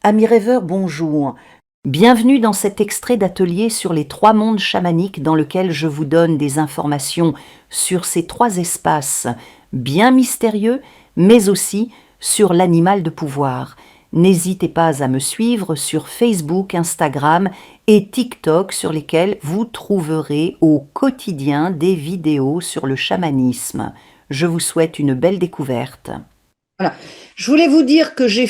Amis rêveurs, bonjour. Bienvenue dans cet extrait d'atelier sur les trois mondes chamaniques dans lequel je vous donne des informations sur ces trois espaces bien mystérieux, mais aussi sur l'animal de pouvoir. N'hésitez pas à me suivre sur Facebook, Instagram et TikTok sur lesquels vous trouverez au quotidien des vidéos sur le chamanisme. Je vous souhaite une belle découverte. Voilà. Je voulais vous dire que j'ai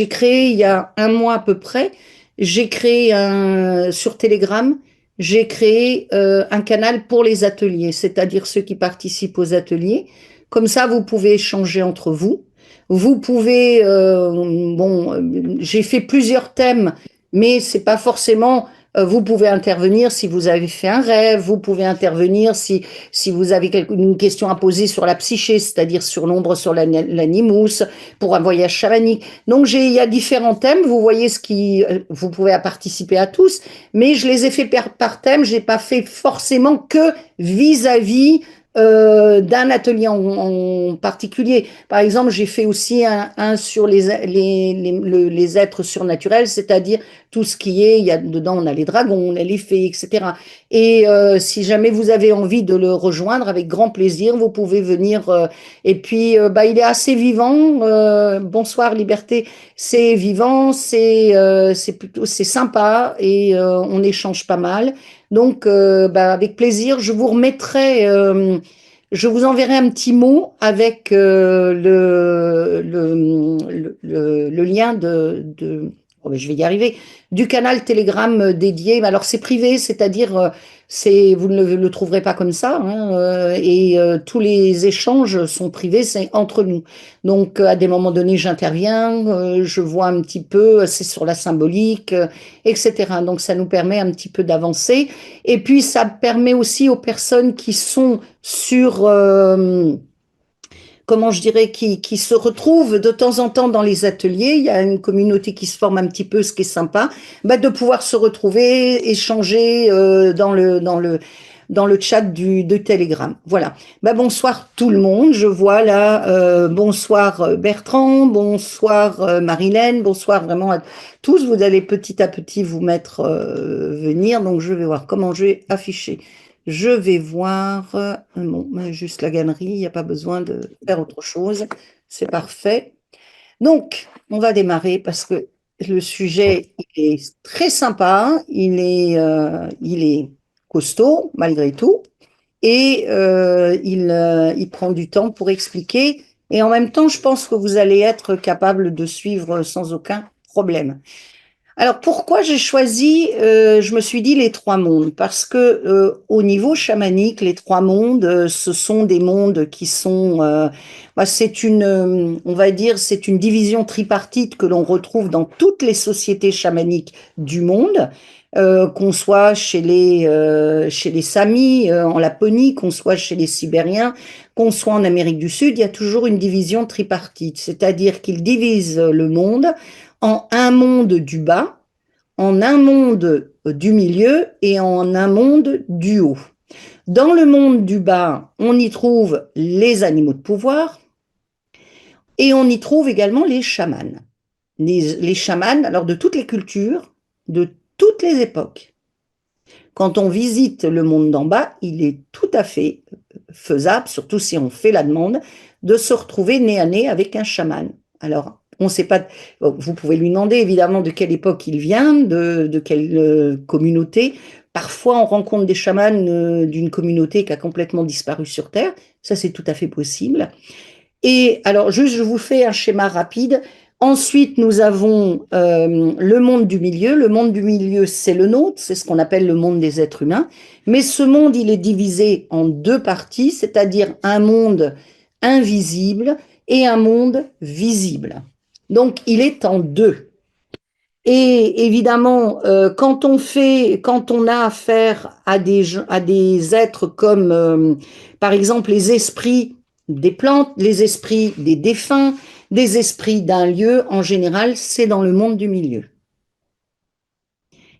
créé il y a un mois à peu près, sur Telegram, j'ai créé un canal pour les ateliers, c'est-à-dire ceux qui participent aux ateliers. Comme ça, vous pouvez échanger entre vous. Vous pouvez, j'ai fait plusieurs thèmes, mais c'est pas forcément. Vous pouvez intervenir si vous avez fait un rêve. Vous pouvez intervenir si vous avez une question à poser sur la psyché, c'est-à-dire sur l'ombre, sur l'animous, pour un voyage chamanique. Donc, il y a différents thèmes. Vous voyez vous pouvez participer à tous, mais je les ai fait par thème. J'ai pas fait forcément que vis-à-vis d'un atelier en particulier. Par exemple, j'ai fait aussi un sur les êtres surnaturels, c'est-à-dire tout ce qui est, dedans on a les dragons, on a les fées, etc. Et si jamais vous avez envie de le rejoindre, avec grand plaisir, vous pouvez venir. Et puis, il est assez vivant. Bonsoir Liberté, c'est vivant, c'est sympa et on échange pas mal. Donc, avec plaisir, je vous enverrai un petit mot avec le lien je vais y arriver, du canal Telegram dédié. Alors, c'est privé, c'est-à-dire, vous ne le trouverez pas comme ça, hein, et tous les échanges sont privés, c'est entre nous. Donc, à des moments donnés, j'interviens, je vois un petit peu, c'est sur la symbolique, etc. Donc, ça nous permet un petit peu d'avancer. Et puis, ça permet aussi aux personnes qui sont comment je dirais, qui se retrouvent de temps en temps dans les ateliers. Il y a une communauté qui se forme un petit peu, ce qui est sympa, de pouvoir se retrouver, échanger dans le chat de Telegram. Voilà. Bonsoir tout le monde. Je vois là, bonsoir Bertrand, bonsoir Marilène, bonsoir vraiment à tous. Vous allez petit à petit vous mettre venir. Donc je vais voir comment je vais afficher. Je vais voir, juste la galerie, il n'y a pas besoin de faire autre chose. C'est parfait. Donc, on va démarrer parce que le sujet il est très sympa, il est costaud malgré tout, et il prend du temps pour expliquer. Et en même temps, je pense que vous allez être capable de suivre sans aucun problème. Alors pourquoi j'ai choisi, je me suis dit les trois mondes, parce que au niveau chamanique, les trois mondes, ce sont des mondes qui sont, on va dire, c'est une division tripartite que l'on retrouve dans toutes les sociétés chamaniques du monde, qu'on soit chez les Samis en Laponie, qu'on soit chez les Sibériens, qu'on soit en Amérique du Sud, il y a toujours une division tripartite, c'est-à-dire qu'ils divisent le monde en un monde du bas, en un monde du milieu et en un monde du haut. Dans le monde du bas, on y trouve les animaux de pouvoir et on y trouve également les chamans. Les chamans, alors de toutes les cultures, de toutes les époques. Quand on visite le monde d'en bas, il est tout à fait faisable, surtout si on fait la demande, de se retrouver nez à nez avec un chaman. Alors, on ne sait pas, vous pouvez lui demander évidemment de quelle époque il vient, de quelle communauté. Parfois, on rencontre des chamans d'une communauté qui a complètement disparu sur Terre. Ça, c'est tout à fait possible. Et alors, juste, je vous fais un schéma rapide. Ensuite, nous avons le monde du milieu. Le monde du milieu, c'est le nôtre, c'est ce qu'on appelle le monde des êtres humains. Mais ce monde, il est divisé en deux parties, c'est-à-dire un monde invisible et un monde visible. Donc, il est en deux. Et évidemment, quand on a affaire à des êtres comme, par exemple, les esprits des plantes, les esprits des défunts, des esprits d'un lieu, en général, c'est dans le monde du milieu.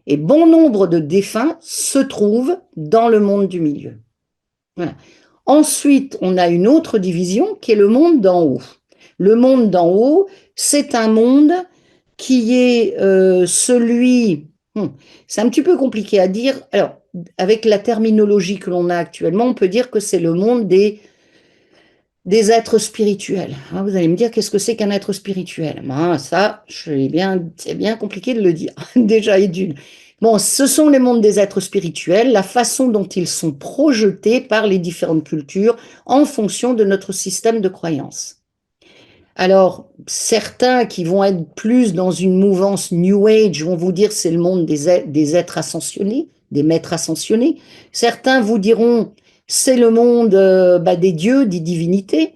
Et bon nombre de défunts se trouvent dans le monde du milieu. Voilà. Ensuite, on a une autre division qui est le monde d'en haut. Le monde d'en haut, c'est un monde qui est celui... c'est un petit peu compliqué à dire. Alors, avec la terminologie que l'on a actuellement, on peut dire que c'est le monde des êtres spirituels. Ah, vous allez me dire, qu'est-ce que c'est qu'un être spirituel? Ça, c'est bien compliqué de le dire, déjà et d'une. Bon, ce sont les mondes des êtres spirituels, la façon dont ils sont projetés par les différentes cultures en fonction de notre système de croyances. Alors, certains qui vont être plus dans une mouvance New Age vont vous dire c'est le monde des êtres ascensionnés, des maîtres ascensionnés. Certains vous diront c'est le monde des dieux, des divinités.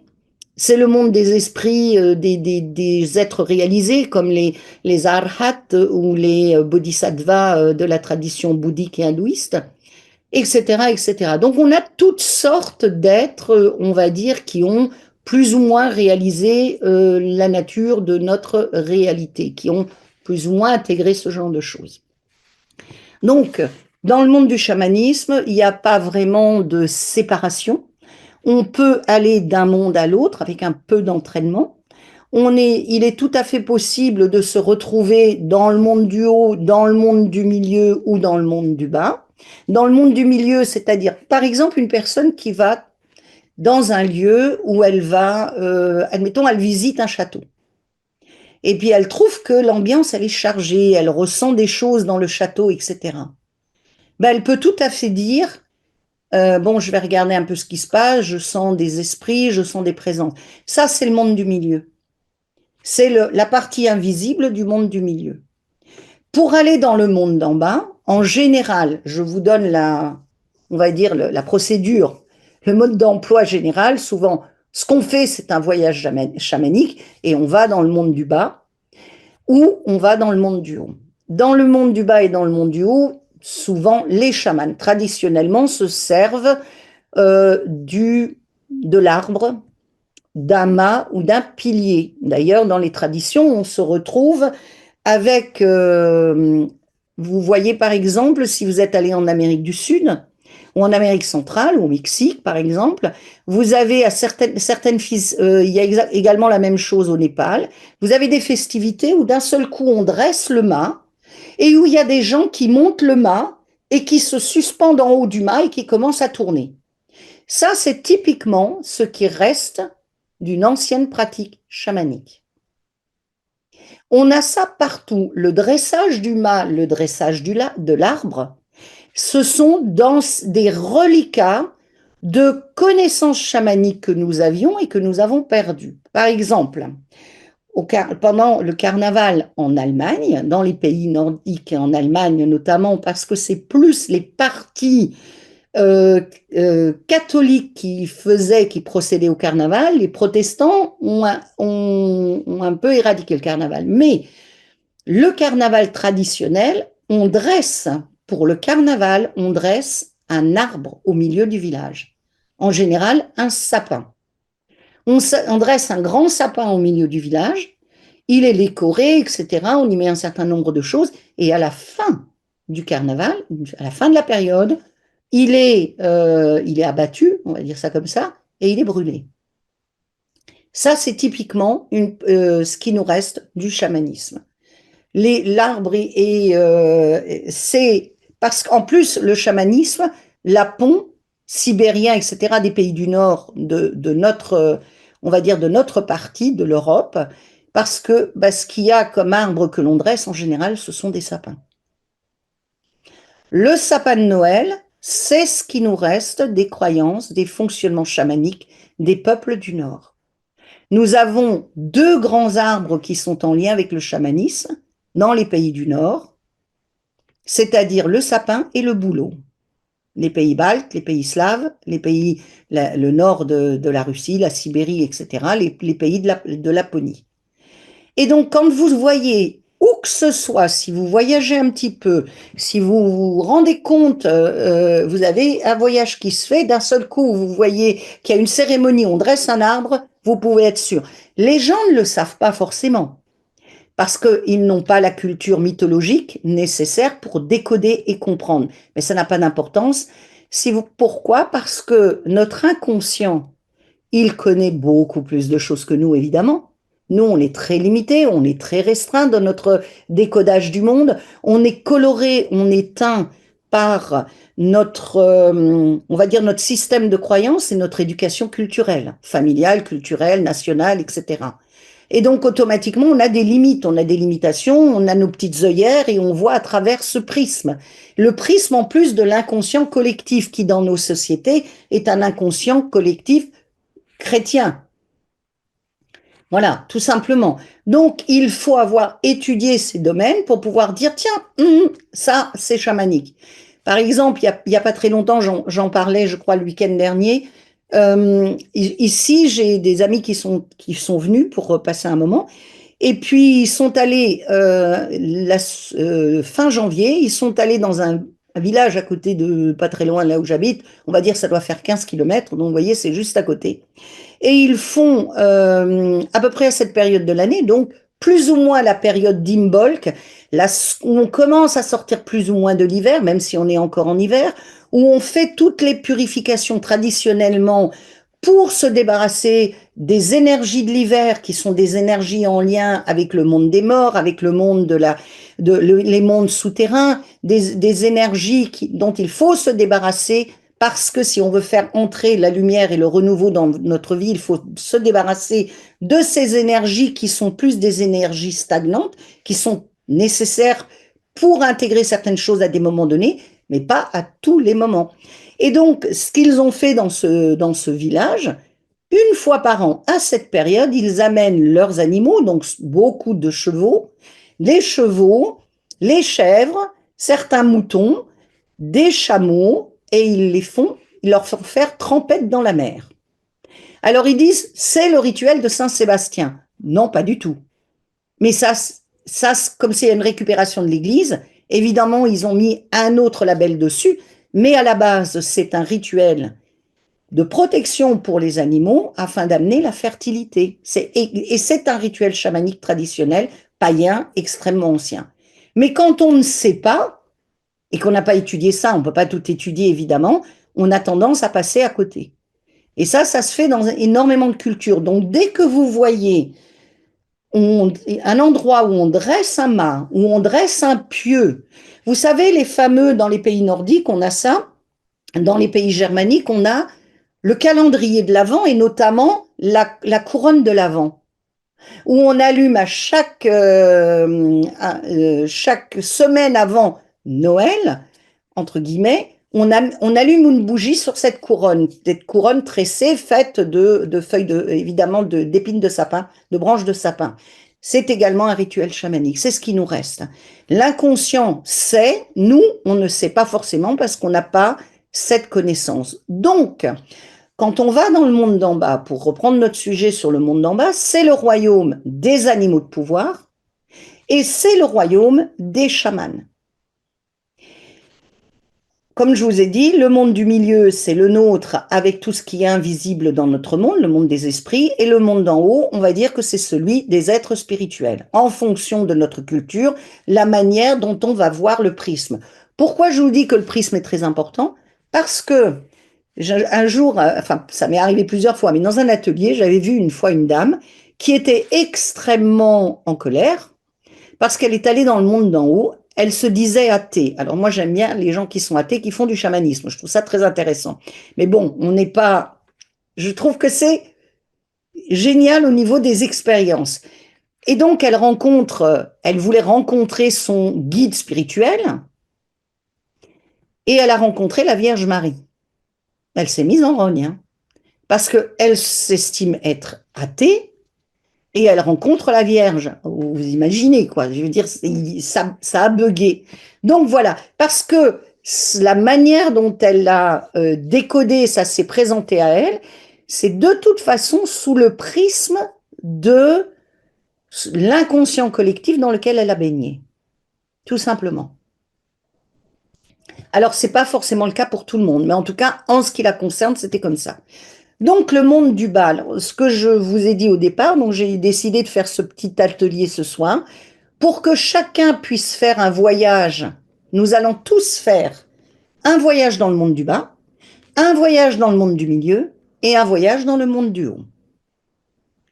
C'est le monde des esprits, des êtres réalisés comme les arhats ou les bodhisattvas de la tradition bouddhique et hindouiste, etc., etc. Donc on a toutes sortes d'êtres, on va dire, qui ont plus ou moins réalisé la nature de notre réalité, qui ont plus ou moins intégré ce genre de choses. Donc, dans le monde du chamanisme, il n'y a pas vraiment de séparation. On peut aller d'un monde à l'autre avec un peu d'entraînement. Il est tout à fait possible de se retrouver dans le monde du haut, dans le monde du milieu ou dans le monde du bas. Dans le monde du milieu, c'est-à-dire, par exemple, une personne qui va dans un lieu où elle va, admettons, elle visite un château. Et puis elle trouve que l'ambiance, elle est chargée, elle ressent des choses dans le château, etc. Elle peut tout à fait dire, bon, je vais regarder un peu ce qui se passe, je sens des esprits, je sens des présences. Ça, c'est le monde du milieu. C'est la partie invisible du monde du milieu. Pour aller dans le monde d'en bas, en général, je vous donne on va dire la procédure, le mode d'emploi général. Souvent, ce qu'on fait, c'est un voyage chamanique et on va dans le monde du bas ou on va dans le monde du haut. Dans le monde du bas et dans le monde du haut, souvent, les chamans, traditionnellement, se servent de l'arbre, d'un mât ou d'un pilier. D'ailleurs, dans les traditions, on se retrouve avec, vous voyez par exemple, si vous êtes allé en Amérique du Sud, ou en Amérique centrale, ou au Mexique par exemple, vous avez à certaines il y a également la même chose au Népal, vous avez des festivités où d'un seul coup on dresse le mât, et où il y a des gens qui montent le mât, et qui se suspendent en haut du mât et qui commencent à tourner. Ça, c'est typiquement ce qui reste d'une ancienne pratique chamanique. On a ça partout. Le dressage du mât, le dressage de l'arbre, ce sont dans des reliquats de connaissances chamaniques que nous avions et que nous avons perdues. Par exemple, pendant le carnaval en Allemagne, dans les pays nordiques et en Allemagne notamment, parce que c'est plus les parties catholiques qui procédaient au carnaval, les protestants ont un peu éradiqué le carnaval. Mais le carnaval traditionnel, pour le carnaval, on dresse un arbre au milieu du village. En général, un sapin. On dresse un grand sapin au milieu du village, il est décoré, etc. On y met un certain nombre de choses, et à la fin du carnaval, à la fin de la période, il est abattu, on va dire ça comme ça, et il est brûlé. Ça, c'est typiquement ce qui nous reste du chamanisme. L'arbre c'est parce qu'en plus le chamanisme, l'apon sibérien, etc., des pays du Nord, de notre, on va dire de notre partie, de l'Europe, parce que ce qu'il y a comme arbre que l'on dresse en général, ce sont des sapins. Le sapin de Noël, c'est ce qui nous reste des croyances, des fonctionnements chamaniques des peuples du Nord. Nous avons deux grands arbres qui sont en lien avec le chamanisme dans les pays du Nord, c'est-à-dire le sapin et le bouleau. Les pays baltes, les pays slaves, le nord de la Russie, la Sibérie, etc., les pays de Laponie. Et donc, quand vous voyez où que ce soit, si vous voyagez un petit peu, si vous vous rendez compte, vous avez un voyage qui se fait, d'un seul coup, vous voyez qu'il y a une cérémonie, on dresse un arbre, vous pouvez être sûr. Les gens ne le savent pas forcément, parce qu'ils n'ont pas la culture mythologique nécessaire pour décoder et comprendre. Mais ça n'a pas d'importance. Pourquoi? Parce que notre inconscient, il connaît beaucoup plus de choses que nous, évidemment. Nous, on est très limité, on est très restreint dans notre décodage du monde. On est coloré, on est teint par notre, on va dire, notre système de croyance et notre éducation culturelle, familiale, culturelle, nationale, etc. Et donc, automatiquement, on a des limites, on a des limitations, on a nos petites œillères et on voit à travers ce prisme. Le prisme, en plus de l'inconscient collectif qui, dans nos sociétés, est un inconscient collectif chrétien. Voilà, tout simplement. Donc, il faut avoir étudié ces domaines pour pouvoir dire, tiens, ça, c'est chamanique. Par exemple, il y a pas très longtemps, j'en parlais, je crois, le week-end dernier. Ici, j'ai des amis qui sont venus pour passer un moment. Et puis, ils sont allés, fin janvier, ils sont allés dans un village à côté de, pas très loin de là où j'habite. On va dire, ça doit faire 15 kilomètres. Donc, vous voyez, c'est juste à côté. Et ils font à peu près à cette période de l'année, donc plus ou moins la période d'Imbolc, là où on commence à sortir plus ou moins de l'hiver, même si on est encore en hiver, où on fait toutes les purifications traditionnellement pour se débarrasser des énergies de l'hiver, qui sont des énergies en lien avec le monde des morts, avec le monde les mondes souterrains, des énergies dont il faut se débarrasser parce que si on veut faire entrer la lumière et le renouveau dans notre vie, il faut se débarrasser de ces énergies qui sont plus des énergies stagnantes, qui sont nécessaires pour intégrer certaines choses à des moments donnés, mais pas à tous les moments. Et donc, ce qu'ils ont fait dans ce village, une fois par an, à cette période, ils amènent leurs animaux, donc beaucoup de chevaux, les chèvres, certains moutons, des chameaux, et ils leur font faire trempette dans la mer. Alors ils disent, c'est le rituel de Saint-Sébastien. Non, pas du tout. Mais ça comme c'est une récupération de l'Église, évidemment, ils ont mis un autre label dessus, mais à la base, c'est un rituel de protection pour les animaux afin d'amener la fertilité. Et c'est un rituel chamanique traditionnel, païen, extrêmement ancien. Mais quand on ne sait pas, et qu'on n'a pas étudié ça, on ne peut pas tout étudier évidemment, on a tendance à passer à côté. Et ça se fait dans énormément de cultures. Donc dès que vous voyez un endroit où on dresse un mât, où on dresse un pieu, vous savez, les fameux, dans les pays nordiques, on a ça, dans les pays germaniques, on a le calendrier de l'Avent et notamment la couronne de l'Avent, où on allume à chaque semaine avant Noël, entre guillemets, on allume une bougie sur cette couronne tressée, faite de feuilles, évidemment, d'épines de sapin, de branches de sapin. C'est également un rituel chamanique, c'est ce qui nous reste. L'inconscient sait, nous, on ne sait pas forcément parce qu'on n'a pas cette connaissance. Donc, quand on va dans le monde d'en bas, pour reprendre notre sujet sur le monde d'en bas, c'est le royaume des animaux de pouvoir et c'est le royaume des chamans. Comme je vous ai dit, le monde du milieu, c'est le nôtre avec tout ce qui est invisible dans notre monde, le monde des esprits, et le monde d'en haut, on va dire que c'est celui des êtres spirituels, en fonction de notre culture, la manière dont on va voir le prisme. Pourquoi je vous dis que le prisme est très important? Parce que un jour, enfin ça m'est arrivé plusieurs fois, mais dans un atelier, j'avais vu une fois une dame qui était extrêmement en colère parce qu'elle est allée dans le monde d'en haut, elle se disait athée. Alors moi j'aime bien les gens qui sont athées, qui font du chamanisme, je trouve ça très intéressant. Mais bon, on n'est pas... Je trouve que c'est génial au niveau des expériences. Et donc elle voulait rencontrer son guide spirituel, et elle a rencontré la Vierge Marie. Elle s'est mise en rogne, hein, parce qu'elle s'estime être athée, et elle rencontre la Vierge. Vous imaginez, quoi. Je veux dire, ça a bugué. Donc voilà, parce que la manière dont elle a décodé, ça s'est présenté à elle, c'est de toute façon sous le prisme de l'inconscient collectif dans lequel elle a baigné. Tout simplement. Alors, c'est pas forcément le cas pour tout le monde, mais en tout cas, en ce qui la concerne, c'était comme ça. Donc, le monde du bal, ce que je vous ai dit au départ, donc j'ai décidé de faire ce petit atelier ce soir, pour que chacun puisse faire un voyage. Nous allons tous faire un voyage dans le monde du bas, un voyage dans le monde du milieu et un voyage dans le monde du haut.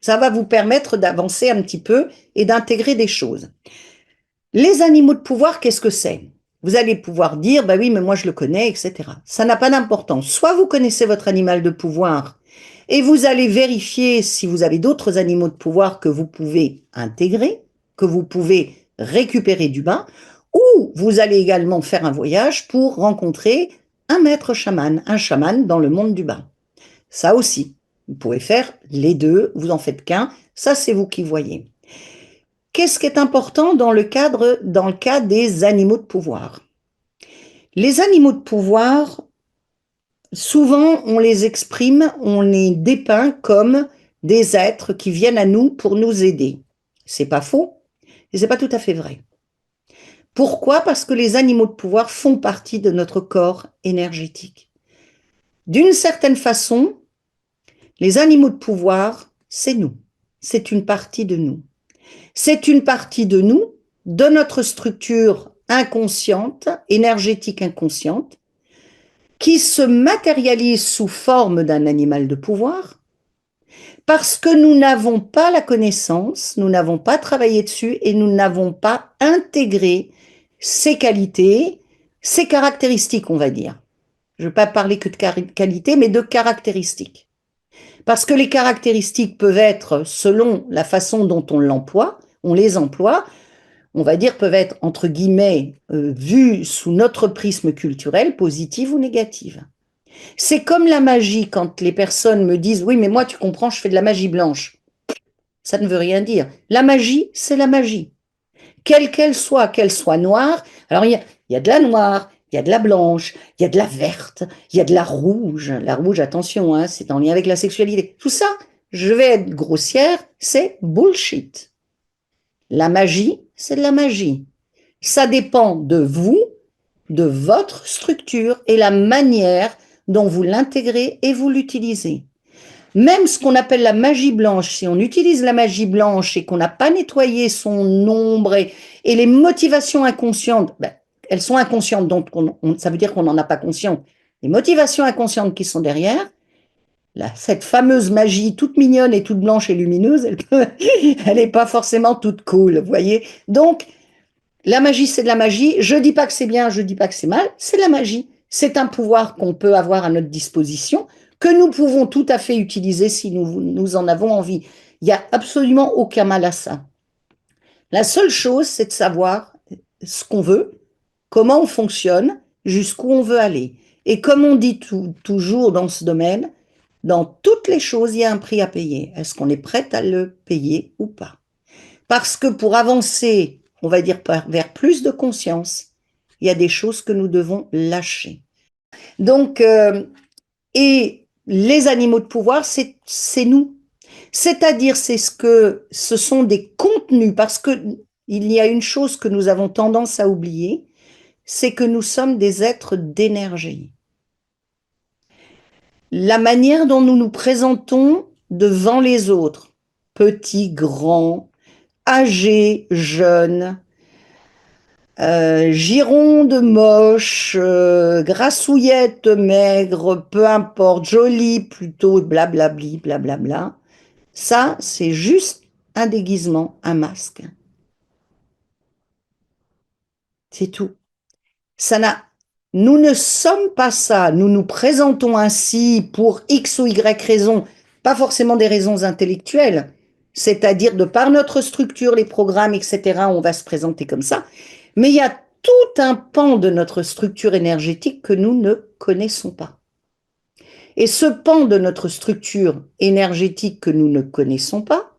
Ça va vous permettre d'avancer un petit peu et d'intégrer des choses. Les animaux de pouvoir, qu'est-ce que c'est? Vous allez pouvoir dire, bah oui, mais moi je le connais, etc. Ça n'a pas d'importance. Soit vous connaissez votre animal de pouvoir et vous allez vérifier si vous avez d'autres animaux de pouvoir que vous pouvez intégrer, que vous pouvez récupérer du bas, ou vous allez également faire un voyage pour rencontrer un maître chaman, un chaman dans le monde du bas. Ça aussi, vous pouvez faire les deux, vous en faites qu'un, ça c'est vous qui voyez. Qu'est-ce qui est important dans le cas des animaux de pouvoir? Les animaux de pouvoir, souvent on les exprime, on les dépeint comme des êtres qui viennent à nous pour nous aider. C'est pas faux, et c'est pas tout à fait vrai. Pourquoi? Parce que les animaux de pouvoir font partie de notre corps énergétique. D'une certaine façon, les animaux de pouvoir, c'est nous. C'est une partie de nous. C'est une partie de nous, de notre structure inconsciente, énergétique inconsciente, qui se matérialise sous forme d'un animal de pouvoir, parce que nous n'avons pas la connaissance, nous n'avons pas travaillé dessus et nous n'avons pas intégré ses qualités, ses caractéristiques, on va dire. Je ne vais pas parler que de qualité, mais de caractéristiques. Parce que les caractéristiques peuvent être, selon la façon dont on l'emploie, on les emploie, on va dire, peuvent être, entre guillemets, vues sous notre prisme culturel, positives ou négatives. C'est comme la magie, quand les personnes me disent « Oui, mais moi, tu comprends, je fais de la magie blanche ». Ça ne veut rien dire. La magie, c'est la magie. Quelle qu'elle soit noire. Alors, il y a de la noire, il y a de la blanche, il y a de la verte, il y a de la rouge. La rouge, attention, hein, c'est en lien avec la sexualité. Tout ça, je vais être grossière, c'est bullshit. La magie, c'est de la magie. Ça dépend de vous, de votre structure et la manière dont vous l'intégrez et vous l'utilisez. Même ce qu'on appelle la magie blanche, si on utilise la magie blanche et qu'on n'a pas nettoyé son ombre et les motivations inconscientes, ben, elles sont inconscientes, donc ça veut dire qu'on n'en a pas conscience. Les motivations inconscientes qui sont derrière, là, cette fameuse magie toute mignonne et toute blanche et lumineuse, elle n'est pas forcément toute cool, vous voyez. Donc, la magie, c'est de la magie. Je ne dis pas que c'est bien, je ne dis pas que c'est mal, c'est de la magie. C'est un pouvoir qu'on peut avoir à notre disposition, que nous pouvons tout à fait utiliser si nous en avons envie. Il n'y a absolument aucun mal à ça. La seule chose, c'est de savoir ce qu'on veut, comment on fonctionne, jusqu'où on veut aller. Et comme on dit toujours dans ce domaine, dans toutes les choses, il y a un prix à payer. Est-ce qu'on est prêt à le payer ou pas? Parce que pour avancer, on va dire vers plus de conscience, il y a des choses que nous devons lâcher. Donc, et les animaux de pouvoir, c'est nous. C'est-à-dire, ce sont des contenus, parce que il y a une chose que nous avons tendance à oublier, c'est que nous sommes des êtres d'énergie. La manière dont nous nous présentons devant les autres, petits, grands, âgés, jeunes, gironde moche, grassouillette maigre, peu importe, jolie plutôt, blablabli, blablabla. Ça, c'est juste un déguisement, un masque. C'est tout. Ça n'a... Nous ne sommes pas ça. Nous nous présentons ainsi pour X ou Y raisons, pas forcément des raisons intellectuelles, c'est-à-dire de par notre structure, les programmes, etc., on va se présenter comme ça. Mais il y a tout un pan de notre structure énergétique que nous ne connaissons pas. Et ce pan de notre structure énergétique que nous ne connaissons pas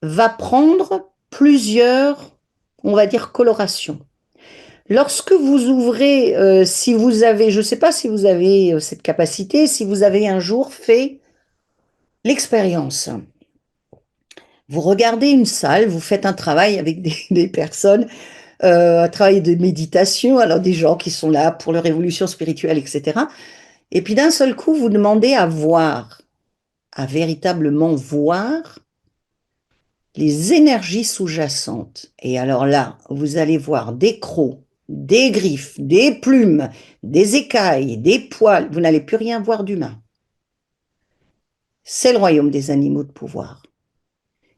va prendre plusieurs, on va dire, colorations. Lorsque vous ouvrez, si vous avez, je ne sais pas si vous avez cette capacité, si vous avez un jour fait l'expérience, vous regardez une salle, vous faites un travail avec des personnes, un travail de méditation, alors des gens qui sont là pour leur évolution spirituelle, etc. Et puis d'un seul coup, vous demandez à voir, à véritablement voir les énergies sous-jacentes. Et alors là, vous allez voir des crocs, des griffes, des plumes, des écailles, des poils. Vous n'allez plus rien voir d'humain. C'est le royaume des animaux de pouvoir.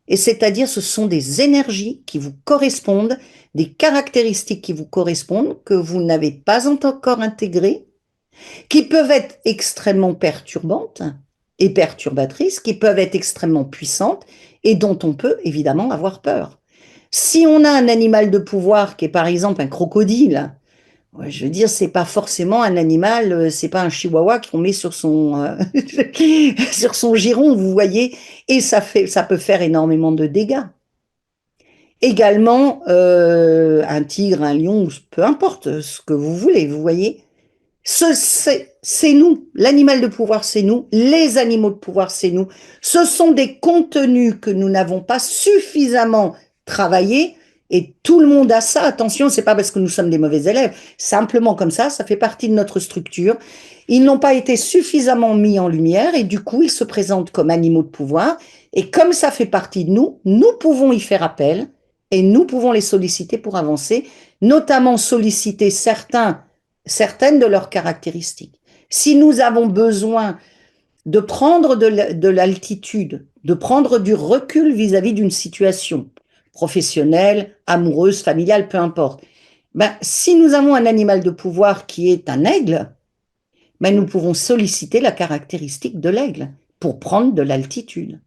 Et c'est-à-dire, ce sont des énergies qui vous correspondent, des caractéristiques qui vous correspondent, que vous n'avez pas encore intégrées, qui peuvent être extrêmement perturbantes et perturbatrices, qui peuvent être extrêmement puissantes et dont on peut évidemment avoir peur. Si on a un animal de pouvoir qui est par exemple un crocodile, ouais, je veux dire, c'est pas forcément un animal, c'est pas un chihuahua qu'on met sur sur son giron, vous voyez, et ça peut faire énormément de dégâts. Également, un tigre, un lion, peu importe ce que vous voulez, vous voyez. C'est nous, l'animal de pouvoir, c'est nous, les animaux de pouvoir, c'est nous. Ce sont des contenus que nous n'avons pas suffisamment travaillés et tout le monde a ça. Attention, c'est pas parce que nous sommes des mauvais élèves, simplement comme ça fait partie de notre structure. Ils n'ont pas été suffisamment mis en lumière et du coup, ils se présentent comme animaux de pouvoir. Et comme ça fait partie de nous, nous pouvons y faire appel et nous pouvons les solliciter pour avancer, notamment solliciter certaines de leurs caractéristiques. Si nous avons besoin de prendre de l'altitude, de prendre du recul vis-à-vis d'une situation professionnelle, amoureuse, familiale, peu importe, ben, si nous avons un animal de pouvoir qui est un aigle, ben, nous pouvons solliciter la caractéristique de l'aigle pour prendre de l'altitude.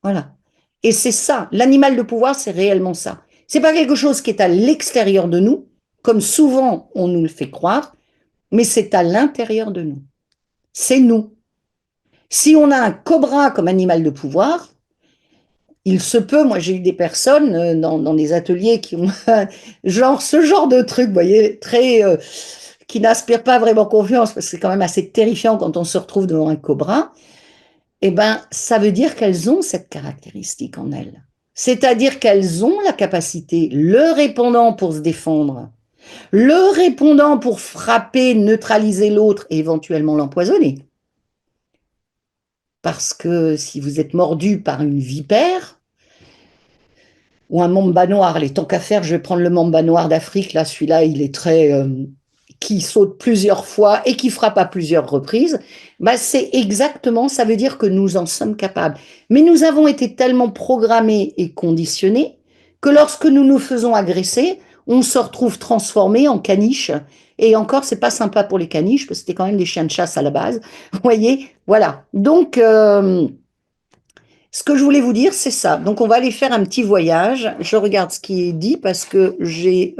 Voilà. Et c'est ça, l'animal de pouvoir, c'est réellement ça. C'est pas quelque chose qui est à l'extérieur de nous, comme souvent on nous le fait croire, mais c'est à l'intérieur de nous. C'est nous. Si on a un cobra comme animal de pouvoir, il se peut, moi j'ai eu des personnes dans des ateliers qui ont ce genre de truc, vous voyez, qui n'inspirent pas vraiment confiance, parce que c'est quand même assez terrifiant quand on se retrouve devant un cobra. Eh ben, ça veut dire qu'elles ont cette caractéristique en elles. C'est-à-dire qu'elles ont la capacité, le répondant pour se défendre, le répondant pour frapper, neutraliser l'autre et éventuellement l'empoisonner. Parce que si vous êtes mordu par une vipère ou un mamba noir, les tant qu'à faire, je vais prendre le mamba noir d'Afrique, là, celui-là, il est très... qui saute plusieurs fois et qui frappe à plusieurs reprises, bah c'est exactement, ça veut dire que nous en sommes capables. Mais nous avons été tellement programmés et conditionnés que lorsque nous nous faisons agresser, on se retrouve transformé en caniche. Et encore, c'est pas sympa pour les caniches, parce que c'était quand même des chiens de chasse à la base. Vous voyez, voilà. Donc, ce que je voulais vous dire, c'est ça. Donc, on va aller faire un petit voyage. Je regarde ce qui est dit parce que j'ai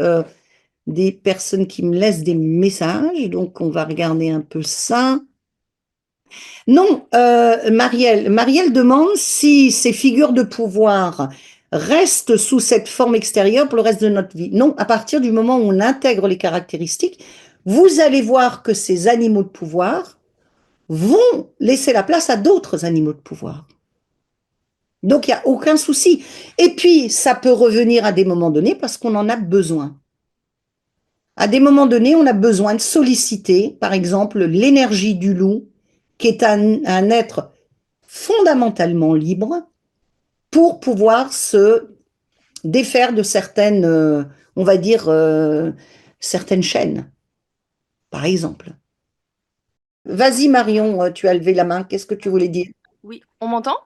des personnes qui me laissent des messages. Donc, on va regarder un peu ça. Non, Marielle demande si ces figures de pouvoir restent sous cette forme extérieure pour le reste de notre vie. Non, à partir du moment où on intègre les caractéristiques, vous allez voir que ces animaux de pouvoir vont laisser la place à d'autres animaux de pouvoir. Donc, il n'y a aucun souci. Et puis, ça peut revenir à des moments donnés parce qu'on en a besoin. À des moments donnés, on a besoin de solliciter, par exemple, l'énergie du loup, qui est un être fondamentalement libre, pour pouvoir se défaire de certaines, on va dire, certaines chaînes, par exemple. Vas-y, Marion, tu as levé la main. Qu'est-ce que tu voulais dire? Oui, on m'entend?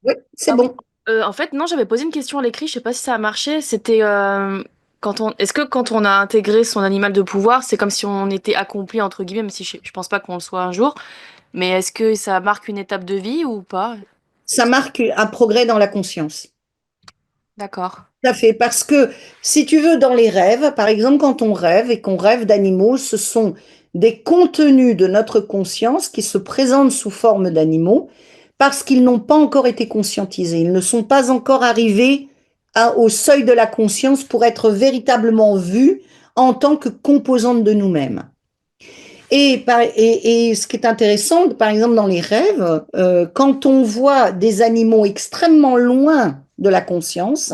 Oui, c'est Ah oui. bon. En fait, non, j'avais posé une question à l'écrit, je sais pas si ça a marché. C'était est-ce que quand on a intégré son animal de pouvoir, c'est comme si on était accompli entre guillemets, même si je pense pas qu'on le soit un jour, mais est-ce que ça marque une étape de vie ou pas? Ça marque un progrès dans la conscience. D'accord. Tout à fait, parce que si tu veux, dans les rêves, par exemple, quand on rêve et qu'on rêve d'animaux, ce sont des contenus de notre conscience qui se présentent sous forme d'animaux parce qu'ils n'ont pas encore été conscientisés. Ils ne sont pas encore arrivés au seuil de la conscience pour être véritablement vus en tant que composante de nous-mêmes. Et ce qui est intéressant, par exemple, dans les rêves, quand on voit des animaux extrêmement loin de la conscience,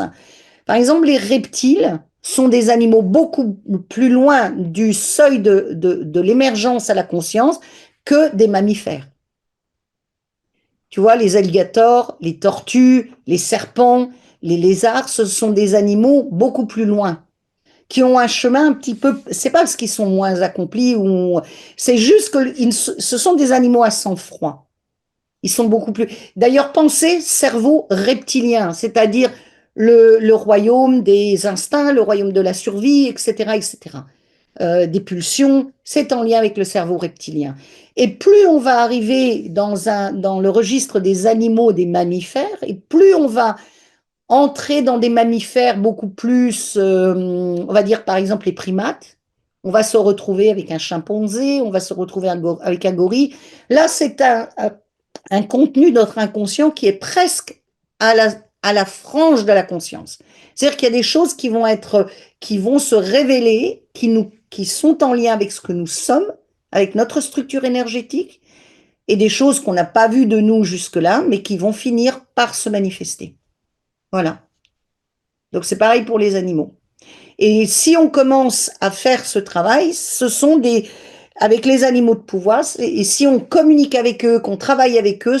par exemple, les reptiles sont des animaux beaucoup plus loin du seuil de l'émergence à la conscience que des mammifères. Tu vois, les alligators, les tortues, les serpents, les lézards, ce sont des animaux beaucoup plus loin, qui ont un chemin un petit peu. C'est pas parce qu'ils sont moins accomplis, ou c'est juste que ce sont des animaux à sang froid. Ils sont beaucoup plus. D'ailleurs, pensez cerveau reptilien, c'est-à-dire le royaume des instincts, le royaume de la survie, etc., etc. Des pulsions, c'est en lien avec le cerveau reptilien. Et plus on va arriver dans le registre des animaux, des mammifères, et plus on va entrer dans des mammifères beaucoup plus, on va dire par exemple les primates. On va se retrouver avec un chimpanzé, on va se retrouver avec un gorille. Là, c'est un contenu de notre inconscient qui est presque à la frange de la conscience. C'est-à-dire qu'il y a des choses qui vont se révéler, qui sont en lien avec ce que nous sommes, avec notre structure énergétique, et des choses qu'on n'a pas vues de nous jusque-là, mais qui vont finir par se manifester. Voilà. Donc c'est pareil pour les animaux. Et si on commence à faire ce travail, avec les animaux de pouvoir, et si on communique avec eux, qu'on travaille avec eux,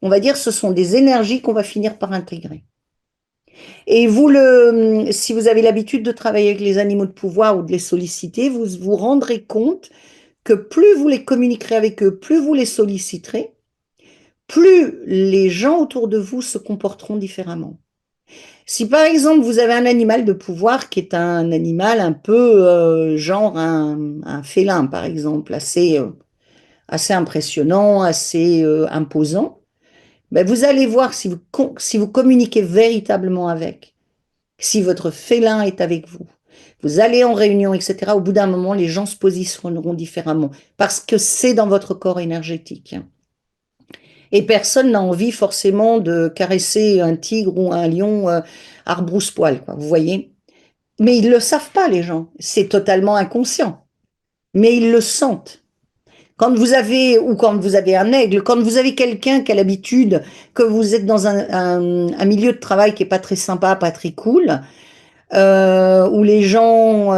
on va dire, ce sont des énergies qu'on va finir par intégrer. Et si vous avez l'habitude de travailler avec les animaux de pouvoir ou de les solliciter, vous vous rendrez compte que plus vous les communiquerez avec eux, plus vous les solliciterez, plus les gens autour de vous se comporteront différemment. Si par exemple vous avez un animal de pouvoir qui est un animal un peu genre un félin par exemple, assez impressionnant, assez imposant, ben vous allez voir si vous communiquez véritablement avec, si votre félin est avec vous, vous allez en réunion, etc. Au bout d'un moment, les gens se positionneront différemment parce que c'est dans votre corps énergétique. Et personne n'a envie forcément de caresser un tigre ou un lion à rebrousse-poil, quoi, vous voyez. Mais ils ne le savent pas, les gens. C'est totalement inconscient. Mais ils le sentent. Quand vous avez un aigle, quand vous avez quelqu'un qui a l'habitude, que vous êtes dans un milieu de travail qui n'est pas très sympa, pas très cool, où les gens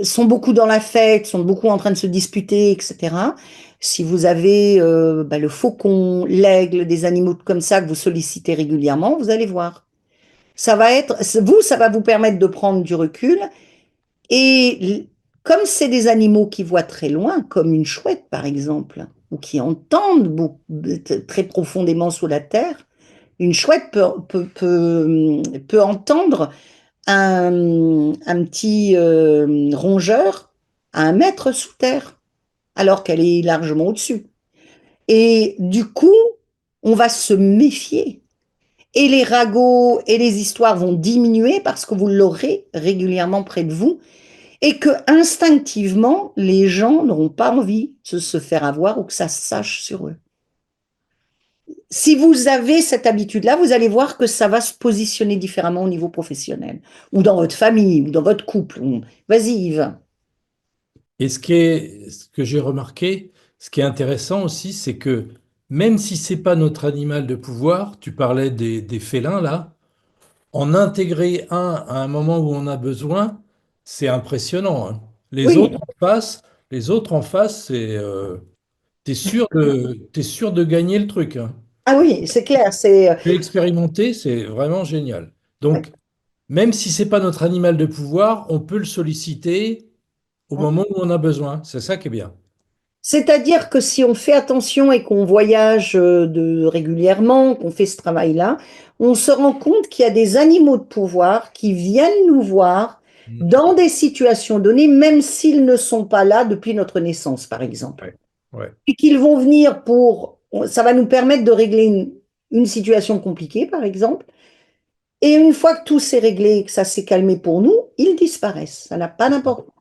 sont beaucoup dans la fête, sont beaucoup en train de se disputer, etc. Si vous avez le faucon, l'aigle, des animaux comme ça que vous sollicitez régulièrement, vous allez voir. Ça va vous permettre de prendre du recul. Et comme c'est des animaux qui voient très loin, comme une chouette par exemple, ou qui entendent très profondément sous la terre, une chouette peut entendre un petit rongeur à 1 mètre sous terre, alors qu'elle est largement au-dessus. Et du coup, on va se méfier. Et les ragots et les histoires vont diminuer parce que vous l'aurez régulièrement près de vous et que instinctivement, les gens n'auront pas envie de se faire avoir ou que ça se sache sur eux. Si vous avez cette habitude-là, vous allez voir que ça va se positionner différemment au niveau professionnel, ou dans votre famille, ou dans votre couple. Vas-y, Yves. Et ce que j'ai remarqué, ce qui est intéressant aussi, c'est que même si c'est pas notre animal de pouvoir, tu parlais des félins là, en intégrer un à un moment où on a besoin, c'est impressionnant, hein. Oui, Les autres en face, t'es sûr de gagner le truc, hein. ah oui, c'est clair. J'ai expérimenté, c'est vraiment génial. Donc, même si c'est pas notre animal de pouvoir, on peut le solliciter au moment où on a besoin. C'est ça qui est bien. C'est-à-dire que si on fait attention et qu'on voyage régulièrement, qu'on fait ce travail-là, on se rend compte qu'il y a des animaux de pouvoir qui viennent nous voir Mm. dans des situations données, même s'ils ne sont pas là depuis notre naissance, par exemple. Ouais. Ouais. Et qu'ils vont venir ça va nous permettre de régler une situation compliquée, par exemple. Et une fois que tout s'est réglé, que ça s'est calmé pour nous, ils disparaissent. Ça n'a pas d'importance.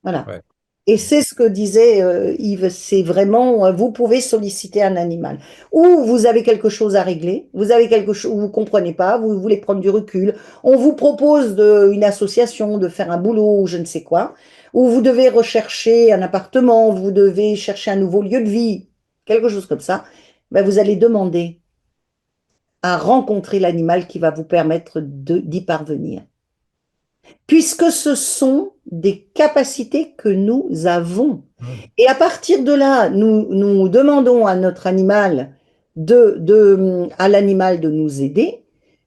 Voilà. Ouais. Et c'est ce que disait Yves, c'est vraiment, vous pouvez solliciter un animal. Ou vous avez quelque chose à régler, vous avez quelque chose, vous ne comprenez pas, vous voulez prendre du recul, on vous propose une association, de faire un boulot ou je ne sais quoi, ou vous devez rechercher un appartement, vous devez chercher un nouveau lieu de vie, quelque chose comme ça, ben vous allez demander à rencontrer l'animal qui va vous permettre d'y parvenir. Puisque ce sont des capacités que nous avons. Mm. Et à partir de là, nous demandons à notre animal à l'animal de nous aider.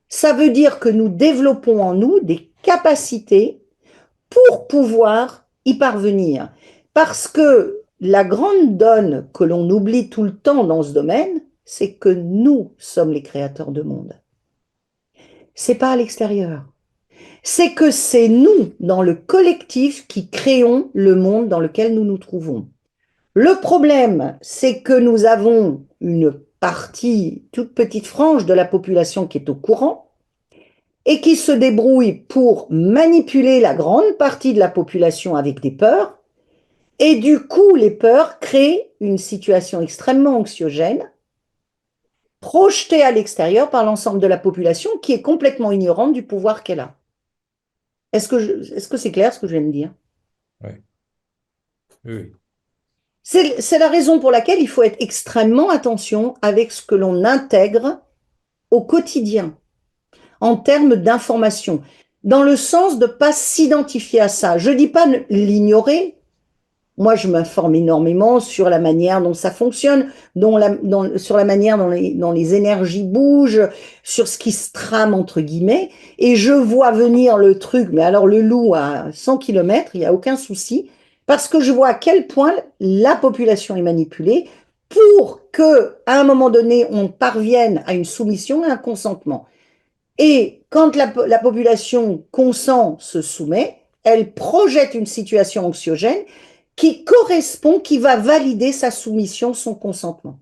Ça veut dire que nous développons en nous des capacités pour pouvoir y parvenir. Parce que la grande donne que l'on oublie tout le temps dans ce domaine, c'est que nous sommes les créateurs de monde. C'est pas à l'extérieur. C'est que c'est nous, dans le collectif, qui créons le monde dans lequel nous nous trouvons. Le problème, c'est que nous avons une partie, toute petite frange de la population qui est au courant et qui se débrouille pour manipuler la grande partie de la population avec des peurs. Et du coup, les peurs créent une situation extrêmement anxiogène, projetée à l'extérieur par l'ensemble de la population qui est complètement ignorante du pouvoir qu'elle a. Est-ce que c'est clair ce que je viens de dire? Ouais. Oui. C'est la raison pour laquelle il faut être extrêmement attention avec ce que l'on intègre au quotidien, en termes d'information, dans le sens de ne pas s'identifier à ça. Je ne dis pas l'ignorer. Moi, je m'informe énormément sur la manière dont ça fonctionne, sur la manière dont les énergies bougent, sur ce qui se trame, entre guillemets, et je vois venir le truc, mais alors le loup à 100 km, il n'y a aucun souci, parce que je vois à quel point la population est manipulée pour que, à un moment donné, on parvienne à une soumission et un consentement. Et quand la population consent, se soumet, elle projette une situation anxiogène qui correspond, qui va valider sa soumission, son consentement.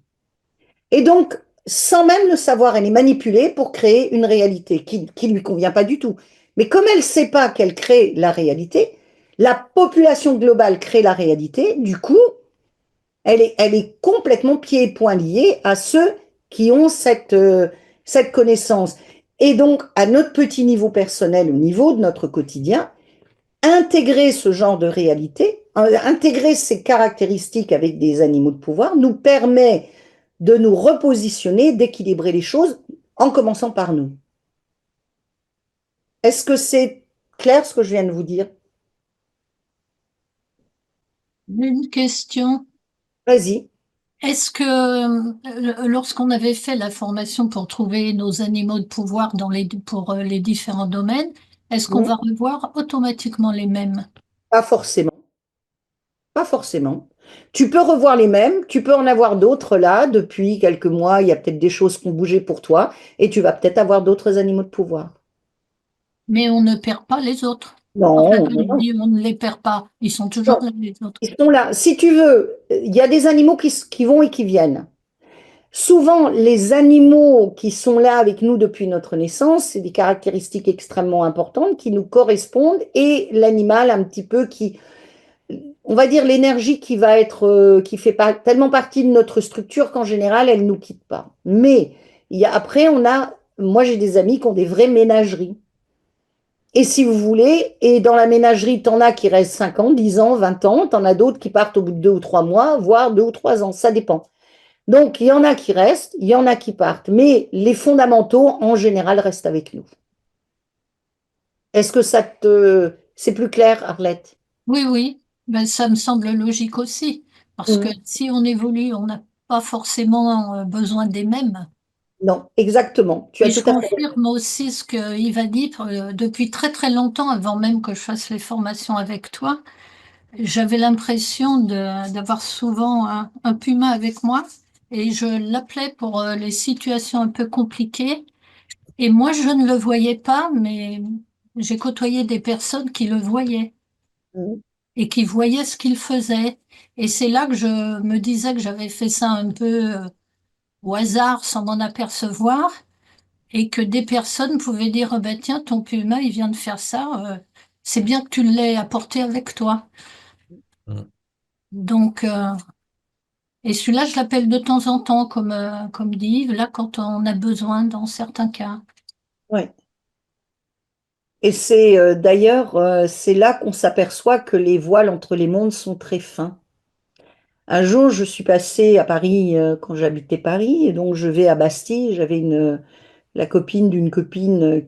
Et donc, sans même le savoir, elle est manipulée pour créer une réalité qui ne lui convient pas du tout. Mais comme elle ne sait pas qu'elle crée la réalité, la population globale crée la réalité, du coup, elle est complètement pieds et poings liée à ceux qui ont cette connaissance. Et donc, à notre petit niveau personnel, au niveau de notre quotidien, intégrer ce genre de réalité, intégrer ces caractéristiques avec des animaux de pouvoir, nous permet de nous repositionner, d'équilibrer les choses en commençant par nous. Est-ce que c'est clair ce que je viens de vous dire? Une question. Vas-y. Est-ce que lorsqu'on avait fait la formation pour trouver nos animaux de pouvoir pour les différents domaines, est-ce qu'on va revoir automatiquement les mêmes? Pas forcément. Pas forcément. Tu peux revoir les mêmes, tu peux en avoir d'autres là, depuis quelques mois, il y a peut-être des choses qui ont bougé pour toi, et tu vas peut-être avoir d'autres animaux de pouvoir. Mais on ne perd pas les autres. Enfin, Non, je non, dis, on ne les perd pas. Ils sont non. toujours là, les autres. Ils sont là. Si tu veux, il y a des animaux qui vont et qui viennent. Souvent, les animaux qui sont là avec nous depuis notre naissance, c'est des caractéristiques extrêmement importantes qui nous correspondent et l'animal un petit peu on va dire l'énergie qui va être, qui fait pas tellement partie de notre structure qu'en général, elle nous quitte pas. Mais après, moi j'ai des amis qui ont des vraies ménageries. Et si vous voulez, et dans la ménagerie, t'en as qui restent 5 ans, 10 ans, 20 ans, t'en as d'autres qui partent au bout de 2 ou 3 mois, voire 2 ou 3 ans, ça dépend. Donc, il y en a qui restent, il y en a qui partent, mais les fondamentaux, en général, restent avec nous. Est-ce que c'est plus clair, Arlette? Oui, oui. Ben, ça me semble logique aussi. Parce que Mhm. si on évolue, on n'a pas forcément besoin des mêmes. Non, exactement. Tu as Et tout je à fait. confirme aussi ce que Yves a dit depuis très très longtemps, avant même que je fasse les formations avec toi. J'avais l'impression d'avoir souvent un puma avec moi et je l'appelais pour les situations un peu compliquées. Et moi, je ne le voyais pas, mais j'ai côtoyé des personnes qui le voyaient Mhm. et qui voyaient ce qu'il faisait. Et c'est là que je me disais que j'avais fait ça un peu au hasard sans m'en apercevoir et que des personnes pouvaient dire, oh ben tiens, ton puma, il vient de faire ça, c'est bien que tu l'aies apporté avec toi. Mm. Donc, et celui-là, je l'appelle de temps en temps, comme dit Yves, là, quand on a besoin dans certains cas. Ouais. Et d'ailleurs, c'est là qu'on s'aperçoit que les voiles entre les mondes sont très fins. Un jour, je suis passée à Paris quand j'habitais Paris, et donc je vais à Bastille. J'avais la copine d'une copine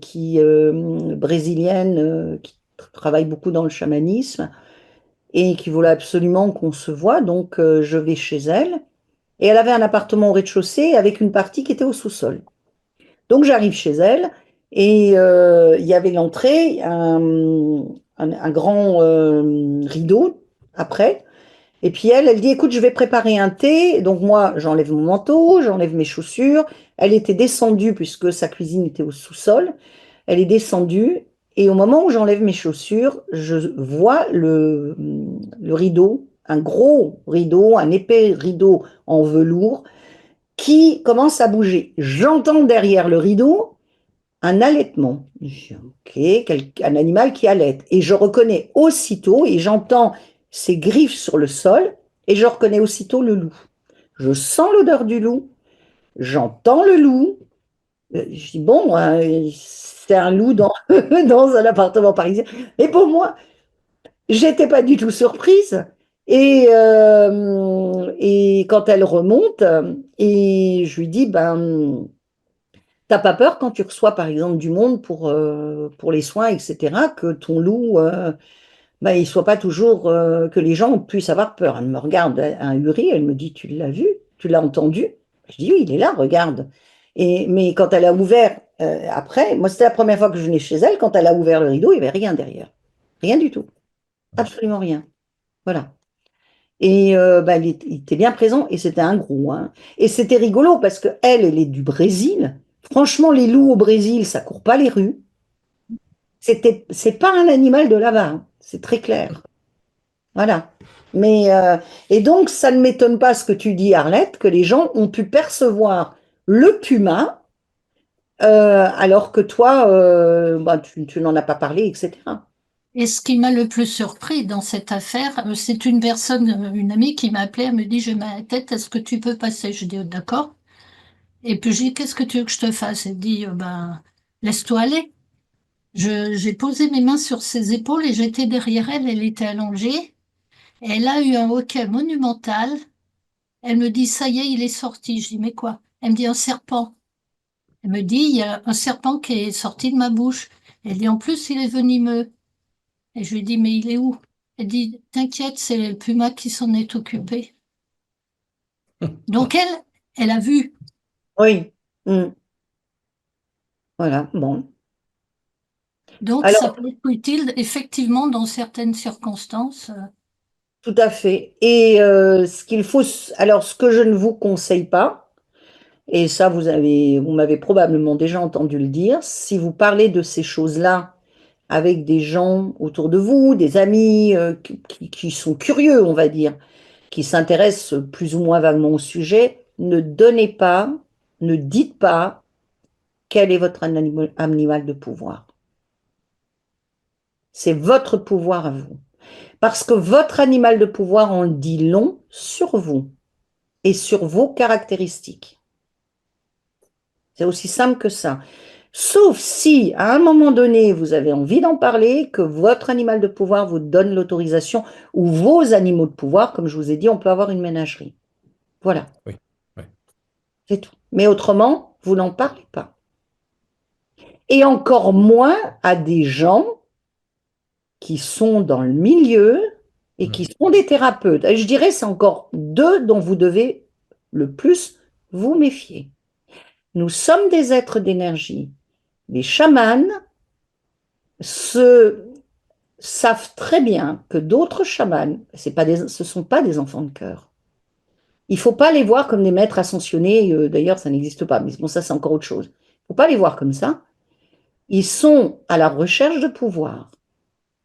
brésilienne qui travaille beaucoup dans le chamanisme et qui voulait absolument qu'on se voie. Donc je vais chez elle et elle avait un appartement au rez-de-chaussée avec une partie qui était au sous-sol. Donc j'arrive chez elle et il y avait l'entrée, un grand rideau après. Et puis elle dit, écoute, je vais préparer un thé. Donc moi, j'enlève mon manteau, j'enlève mes chaussures. Elle était descendue puisque sa cuisine était au sous-sol. Elle est descendue et au moment où j'enlève mes chaussures, je vois le rideau, un gros rideau, un épais rideau en velours qui commence à bouger. J'entends derrière le rideau un allaitement. Je dis, ok, un animal qui allaite. Et je reconnais aussitôt, et j'entends ses griffes sur le sol, et je reconnais aussitôt le loup. Je sens l'odeur du loup, j'entends le loup. Je dis, bon, c'est un loup dans, dans un appartement parisien. Et pour moi, j'étais pas du tout surprise. Et quand elle remonte, et je lui dis, ben, t'as pas peur quand tu reçois, par exemple, du monde pour les soins, etc., que ton loup, ben, il soit pas toujours, que les gens puissent avoir peur. Elle me regarde ahuri, elle me dit, tu l'as vu? Tu l'as entendu? Je dis, oui, il est là, regarde. Mais quand elle a ouvert, après, moi, c'était la première fois que je venais chez elle, quand elle a ouvert le rideau, il n'y avait rien derrière. Rien du tout. Absolument rien. Voilà. Et bah, il était bien présent et c'était un gros, hein. Et c'était rigolo parce que elle est du Brésil. Franchement, les loups au Brésil, ça court pas les rues. C'est pas un animal de là-bas, hein. C'est très clair. Voilà. Et donc, ça ne m'étonne pas ce que tu dis, Arlette, que les gens ont pu percevoir le puma, alors que toi, bah, tu n'en as pas parlé, etc. Et ce qui m'a le plus surpris dans cette affaire, c'est une personne, une amie qui m'a appelé, elle me dit, j'ai mal à la tête, est-ce que tu peux passer? Je dis, oh, d'accord. Et puis j'ai dit, qu'est-ce que tu veux que je te fasse? Elle dit, ben, laisse-toi aller. J'ai posé mes mains sur ses épaules et j'étais derrière elle, elle était allongée. Elle a eu un hoquet monumental. Elle me dit, ça y est, il est sorti. Je dis, mais quoi? Elle me dit, un serpent. Elle me dit, il y a un serpent qui est sorti de ma bouche. Elle dit, en plus, il est venimeux. Et je lui dis, mais il est où? Elle dit, t'inquiète, c'est le puma qui s'en est occupé. Donc elle a vu. Oui. Mm. Voilà. Bon. Donc ça Alors, peut être utile, effectivement, dans certaines circonstances. tout à fait. Et alors ce que je ne vous conseille pas, et ça vous m'avez probablement déjà entendu le dire, si vous parlez de ces choses-là avec des gens autour de vous, des amis qui sont curieux, on va dire, qui s'intéressent plus ou moins vaguement au sujet, ne donnez pas, ne dites pas quel est votre animal de pouvoir. C'est votre pouvoir à vous. Parce que votre animal de pouvoir en dit long sur vous et sur vos caractéristiques. C'est aussi simple que ça. Sauf si, à un moment donné, vous avez envie d'en parler, que votre animal de pouvoir vous donne l'autorisation, ou vos animaux de pouvoir, comme je vous ai dit, on peut avoir une ménagerie. Voilà, Oui, oui. c'est tout. Mais autrement, vous n'en parlez pas. Et encore moins à des gens qui sont dans le milieu et qui sont des thérapeutes. Et je dirais, c'est encore deux dont vous devez le plus vous méfier. Nous sommes des êtres d'énergie. Les chamans se savent très bien que d'autres chamans, ce ne sont pas des enfants de cœur. Il ne faut pas les voir comme des maîtres ascensionnés, d'ailleurs ça n'existe pas, mais bon ça c'est encore autre chose. Il ne faut pas les voir comme ça. Ils sont à la recherche de pouvoir.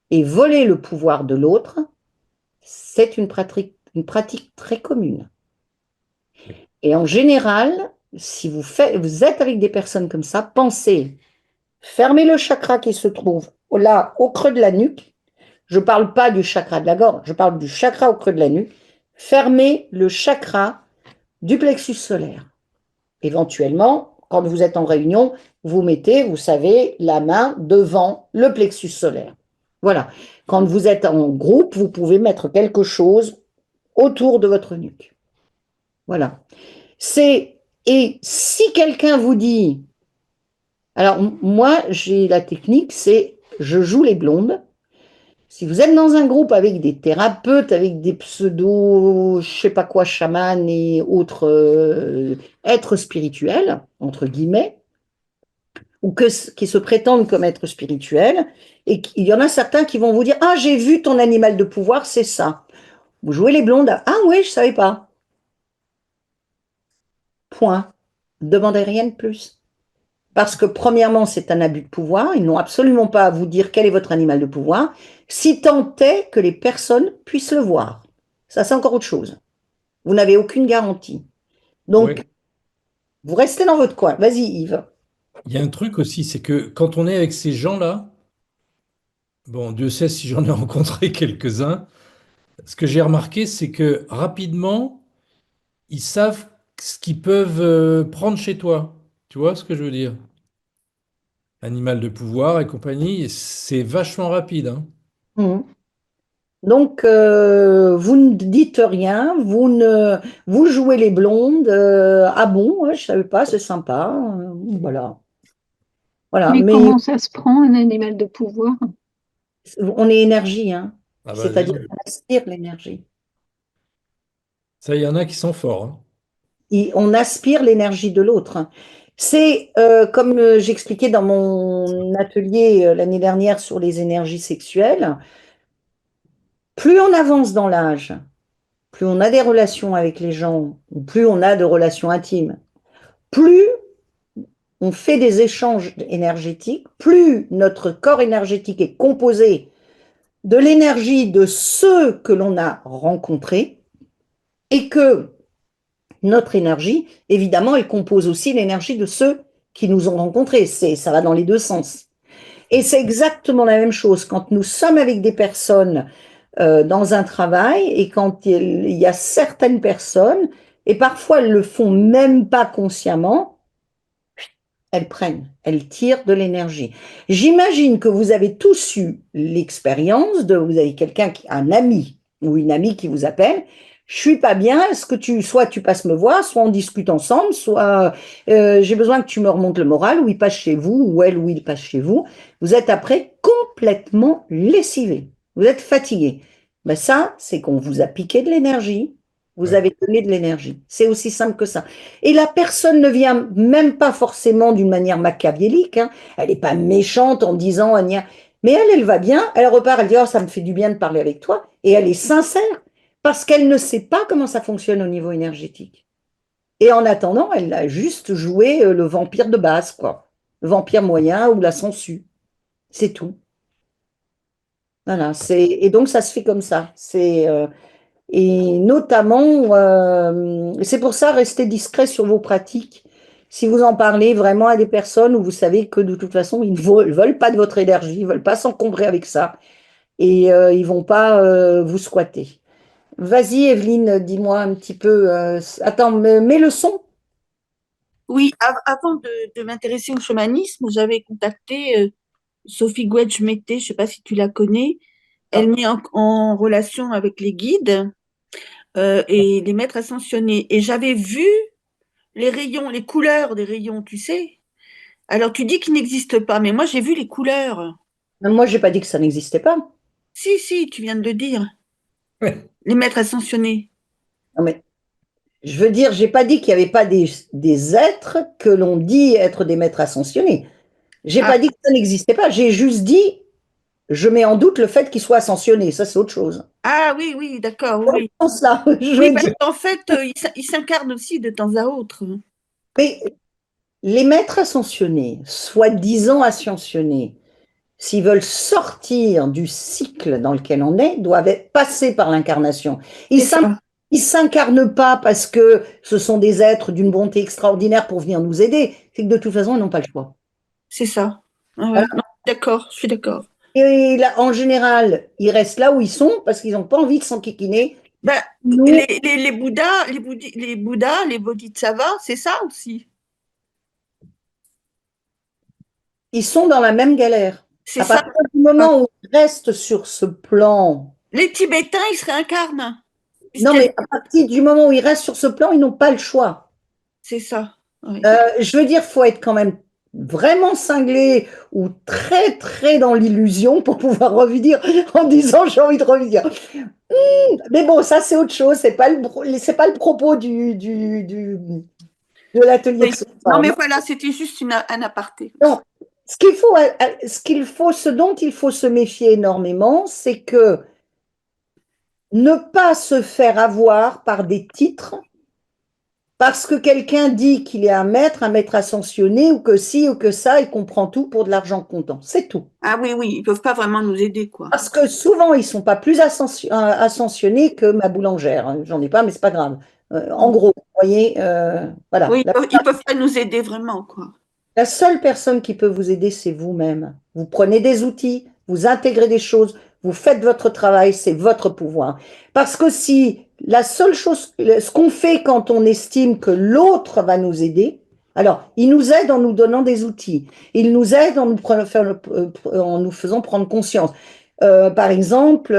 Et voler le pouvoir de l'autre, c'est une pratique très commune. Et en général, si vous êtes avec des personnes comme ça, pensez, fermez le chakra qui se trouve là, au creux de la nuque. Je ne parle pas du chakra de la gorge, je parle du chakra au creux de la nuque. Fermez le chakra du plexus solaire. Éventuellement, quand vous êtes en réunion, vous mettez, vous savez, la main devant le plexus solaire. Voilà. Quand vous êtes en groupe, vous pouvez mettre quelque chose autour de votre nuque. Voilà. Et si quelqu'un vous dit, alors moi j'ai la technique, c'est je joue les blondes. Si vous êtes dans un groupe avec des thérapeutes, avec des pseudo, je sais pas quoi, chamans et autres êtres spirituels, entre guillemets, ou qui se prétendent comme êtres spirituels, et il y en a certains qui vont vous dire, ah j'ai vu ton animal de pouvoir, c'est ça. Vous jouez les blondes? Ah oui, je savais pas. Point. Demandez rien de plus. Parce que premièrement, c'est un abus de pouvoir. Ils n'ont absolument pas à vous dire quel est votre animal de pouvoir, si tant est que les personnes puissent le voir. Ça, c'est encore autre chose. Vous n'avez aucune garantie. Donc, Ouais. vous restez dans votre coin. Vas-y, Yves. Il y a un truc aussi, c'est que quand on est avec ces gens-là, bon, Dieu sait si j'en ai rencontré quelques-uns, ce que j'ai remarqué, c'est que rapidement, ils savent ce qu'ils peuvent prendre chez toi. Tu vois ce que je veux dire? Animal de pouvoir et compagnie, c'est vachement rapide, hein. Mhm. Donc, vous ne dites rien, vous jouez les blondes. Ah bon, ouais, je savais pas, c'est sympa. Voilà. Voilà. Mais Mais comment ça se prend, un animal de pouvoir? on est énergie, hein. Ah bah, j'ai C'est-à-dire vu. qu'on aspire l'énergie. Ça, il y en a qui sont forts, hein. On aspire l'énergie de l'autre. C'est comme j'expliquais dans mon atelier l'année dernière sur les énergies sexuelles, plus on avance dans l'âge, plus on a des relations avec les gens, ou plus on a de relations intimes, plus on fait des échanges énergétiques, plus notre corps énergétique est composé de l'énergie de ceux que l'on a rencontrés et que notre énergie, évidemment, elle compose aussi l'énergie de ceux qui nous ont rencontrés. Ça va dans les deux sens. Et c'est exactement la même chose quand nous sommes avec des personnes dans un travail et quand il y a certaines personnes, et parfois elles le font même pas consciemment, elles prennent, elles tirent de l'énergie. J'imagine que vous avez tous eu l'expérience de, vous avez quelqu'un, un ami ou une amie qui vous appelle, je suis pas bien, est-ce que soit tu passes me voir, soit on discute ensemble, soit j'ai besoin que tu me remontes le moral, ou il passe chez vous, ou elle ou il passe chez vous. Vous êtes après complètement lessivé, vous êtes fatigué. Ben ça, c'est qu'on vous a piqué de l'énergie, vous Ouais. avez donné de l'énergie. C'est aussi simple que ça. Et la personne ne vient même pas forcément d'une manière machiavélique, hein. Elle n'est pas méchante en disant, Anya, mais elle va bien, elle repart, elle dit, oh, ça me fait du bien de parler avec toi, et elle est sincère, parce qu'elle ne sait pas comment ça fonctionne au niveau énergétique. Et en attendant, elle a juste joué le vampire de base, quoi. Le vampire moyen ou la sangsue. C'est tout. Voilà, et donc ça se fait comme ça. Et notamment, c'est pour ça, restez discret sur vos pratiques. Si vous en parlez vraiment à des personnes où vous savez que de toute façon, ils ne veulent pas de votre énergie, ils ne veulent pas s'encombrer avec ça et ils ne vont pas vous squatter. Vas-y, Evelyne, dis-moi un petit peu. Attends, mets le son. Oui, avant de m'intéresser au chamanisme, j'avais contacté Sophie Guedj-Mété, je ne sais pas si tu la connais. Elle met en relation avec les guides et les maîtres ascensionnés. Et j'avais vu les rayons, les couleurs des rayons, tu sais. Alors tu dis qu'ils n'existent pas, mais moi j'ai vu les couleurs. Moi, j'ai pas dit que ça n'existait pas. Si, si, tu viens de le dire. Ouais. Les maîtres ascensionnés. Non, mais je veux dire, j'ai pas dit qu'il n'y avait pas des êtres que l'on dit être des maîtres ascensionnés. J'ai Ah, pas dit que ça n'existait pas. J'ai juste dit, je mets en doute le fait qu'ils soient ascensionnés. Ça, c'est autre chose. ah oui, oui, d'accord, Dans ce oui. sens-là, je Oui, veux parce dire, qu'en fait, ils s'incarnent aussi de temps à autre. mais les maîtres ascensionnés, soi-disant ascensionnés, s'ils veulent sortir du cycle dans lequel on est, doivent passer par l'incarnation. Ils C'est ça, ne s'incarnent pas parce que ce sont des êtres d'une bonté extraordinaire pour venir nous aider. C'est que de toute façon, ils n'ont pas le choix. c'est ça. Ah Voilà. ouais, non, d'accord, je suis d'accord. Et là, en général, ils restent là où ils sont parce qu'ils n'ont pas envie de s'enquiquiner. Ben, Nous, les Bouddhas, les Bouddhas, les Bodhisattvas, c'est ça aussi. ils sont dans la même galère. C'est À ça. partir du moment où ils restent sur ce plan, Les Tibétains, ils se réincarnent. non, Puisqu'il y a- mais à partir du moment où ils restent sur ce plan, ils n'ont pas le choix. C'est ça. Oui. Je veux dire, faut être quand même vraiment cinglé ou très très dans l'illusion pour pouvoir revenir en disant j'ai envie de revenir. Mais bon, ça c'est autre chose, c'est pas le propos de l'atelier Oui. de ce Non, soir. mais Non, voilà, c'était juste un aparté. non. Ce dont il faut se méfier énormément, c'est que Ne pas se faire avoir par des titres parce que quelqu'un dit qu'il est un maître ascensionné, ou que si ou que ça, il comprend tout pour de l'argent comptant. C'est tout. Ah oui, oui, ils peuvent pas vraiment nous aider, quoi. Parce que souvent, ils sont pas plus ascensionnés que ma boulangère. J'en ai pas, mais c'est pas grave. En gros, vous voyez, voilà. Oui, ils peuvent pas nous aider vraiment, quoi. La seule personne qui peut vous aider, c'est vous-même. Vous prenez des outils, vous intégrez des choses, vous faites votre travail, c'est votre pouvoir. Parce que si la seule chose, ce qu'on fait quand on estime que l'autre va nous aider, alors, il nous aide en nous donnant des outils, il nous aide en nous faisant prendre conscience. Par exemple,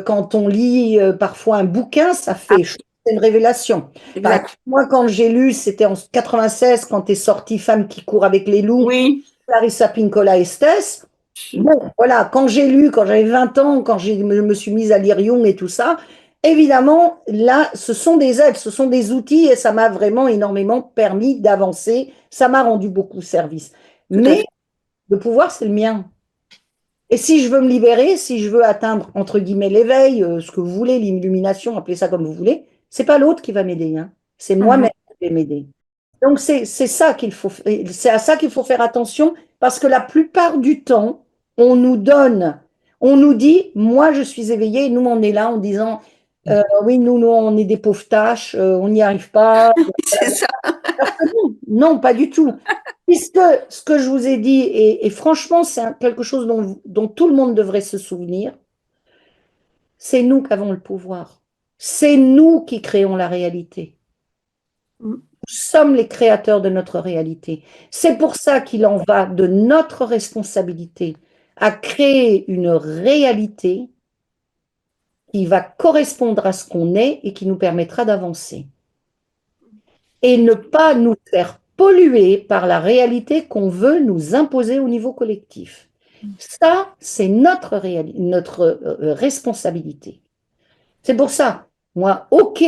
quand on lit parfois un bouquin, ça fait c'est une révélation. Par exemple, Exact. moi, quand j'ai lu, c'était en 96, quand est sortie Femme qui court avec les loups, Oui, Clarissa Pinkola Estés. Bon, voilà, quand j'ai lu, quand j'avais 20 ans, quand je me suis mise à lire Jung et tout ça, évidemment, là, ce sont des aides, ce sont des outils et ça m'a vraiment énormément permis d'avancer. Ça m'a rendu beaucoup service. tout à Mais fait. le pouvoir, c'est le mien. Et si je veux me libérer, si je veux atteindre, entre guillemets, l'éveil, ce que vous voulez, l'illumination, appelez ça comme vous voulez, c'est pas l'autre qui va m'aider, hein. C'est moi-même qui vais m'aider. Donc c'est ça qu'il faut, c'est à ça qu'il faut faire attention, parce que la plupart du temps, on nous donne, on nous dit, moi je suis éveillé, et nous on est là en disant, oui, nous on est des pauvres tâches, on n'y arrive pas. C'est ça. Alors que non, non, pas du tout. Puisque ce que je vous ai dit, et franchement, c'est quelque chose dont tout le monde devrait se souvenir, c'est nous qui avons le pouvoir. C'est nous qui créons la réalité. Mm. Nous sommes les créateurs de notre réalité. C'est pour ça qu'il en va de notre responsabilité à créer une réalité qui va correspondre à ce qu'on est et qui nous permettra d'avancer. Et ne pas nous faire polluer par la réalité qu'on veut nous imposer au niveau collectif. Ça, c'est notre responsabilité. C'est pour ça, moi, ok,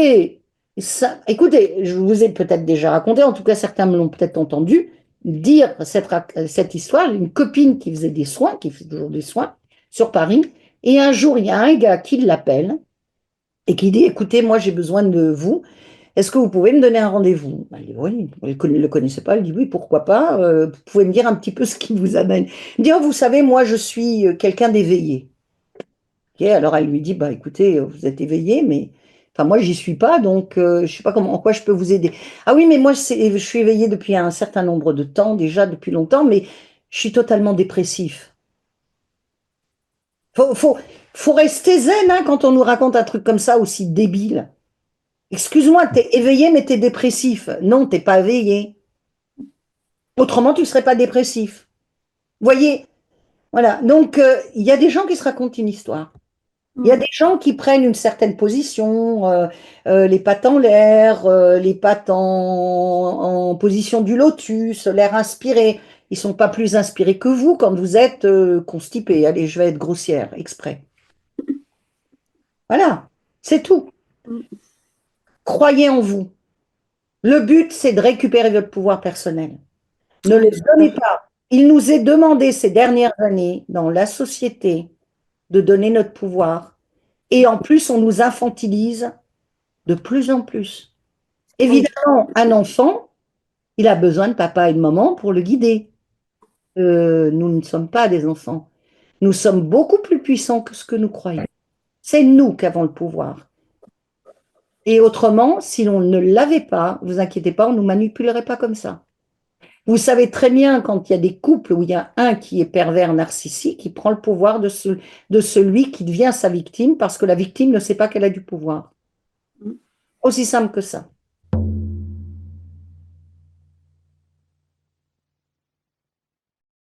ça, écoutez, je vous ai peut-être déjà raconté, en tout cas certains me l'ont peut-être entendu, dire cette histoire, une copine qui faisait des soins, qui fait toujours des soins sur Paris, et un jour, il y a un gars qui l'appelle et qui dit, écoutez, moi j'ai besoin de vous, est-ce que vous pouvez me donner un rendez-vous? Elle dit, oui, elle ne le connaissait pas, elle dit, oui, pourquoi pas, vous pouvez me dire un petit peu ce qui vous amène. Il dit, oh, vous savez, moi je suis quelqu'un d'éveillé. Ok, alors elle lui dit, bah écoutez, vous êtes éveillé, mais enfin moi j'y suis pas, donc je sais pas comment, en quoi je peux vous aider. Ah oui, mais moi je suis éveillé depuis un certain nombre de temps, déjà depuis longtemps, mais je suis totalement dépressif. Faut, faut, faut rester zen hein, quand on nous raconte un truc comme ça aussi débile. Excuse-moi, t'es éveillé mais t'es dépressif. Non, t'es pas éveillé. Autrement, tu ne serais pas dépressif. Voyez, voilà. Donc il y a des gens qui se racontent une histoire. Il y a Mm. des gens qui prennent une certaine position, les pattes en l'air, les pattes en position du lotus, l'air inspiré. Ils sont pas plus inspirés que vous quand vous êtes constipé. Allez, je vais être grossière, exprès. Voilà, c'est tout. Mm. Croyez en vous. Le but, c'est de récupérer votre pouvoir personnel. Ne le Ouais, donnez pas. Il nous est demandé ces dernières années, dans la société, de donner notre pouvoir. Et en plus, on nous infantilise de plus en plus. oui, Évidemment, un enfant, il a besoin de papa et de maman pour le guider. Nous ne sommes pas des enfants. Nous sommes beaucoup plus puissants que ce que nous croyons. C'est nous qui avons le pouvoir. Et autrement, si l'on ne l'avait pas, vous inquiétez pas, on ne nous manipulerait pas comme ça. Vous savez très bien quand il y a des couples où il y a un qui est pervers narcissique, qui prend le pouvoir de celui qui devient sa victime parce que la victime ne sait pas qu'elle a du pouvoir. Mm. Aussi simple que ça.